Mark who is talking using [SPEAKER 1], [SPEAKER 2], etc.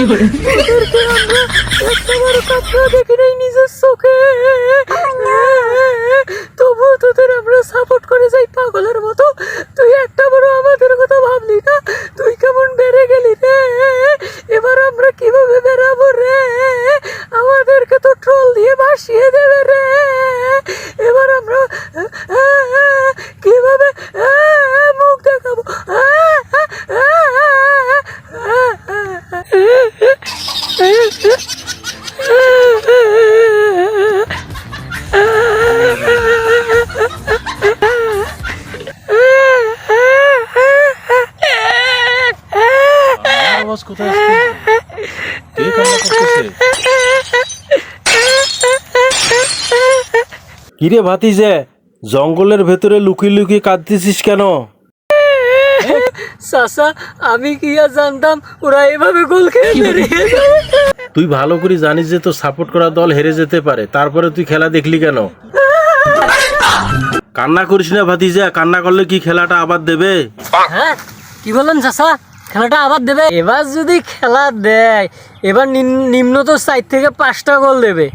[SPEAKER 1] তোদেরকে আমরা একটাবারও কাঁদতেও দেখি নাই নিজের চোখে, তবুও তোদের আমরা সাপোর্ট করে যাই পাগলের মতো। তুই একটাবারও আমাদের কথা ভাবলি না? তুই কেমন বেড়ে গেলি রে? এবার আমরা কিভাবে বেরাবো রে? আমাদেরকে তো ট্রোল দিয়ে ভাসিয়ে দেবে রে। এবার আমরা কিভাবে মুখ দেখাবো?
[SPEAKER 2] আওয়াজ কোথায় আসছে? কে কান্না করতেছে? কিরে ভাতিজে, জঙ্গলের ভেতরে লুকিয়ে লুকিয়ে কাঁদতেছিস কেন?
[SPEAKER 1] চাচা, আমি কি আর জানতাম ওরা এভাবে গোল খেয়ে বেরিয়ে যাবে।
[SPEAKER 2] তুই ভালো করে জানিস যে তোর সাপোর্ট করা দল হেরে যেতে পারে, তারপরে তুই খেলা দেখলি কেন? কান্না করিস না ভাতিজা, কান্না করলে কি খেলাটা আবার দেবে?
[SPEAKER 1] হ্যাঁ, কি বলেন চাচা? খেলাটা আবার দেবে? এবার যদি খেলা দেয়, এবার নিম্ন তো 4 থেকে 5টা গোল দেবে।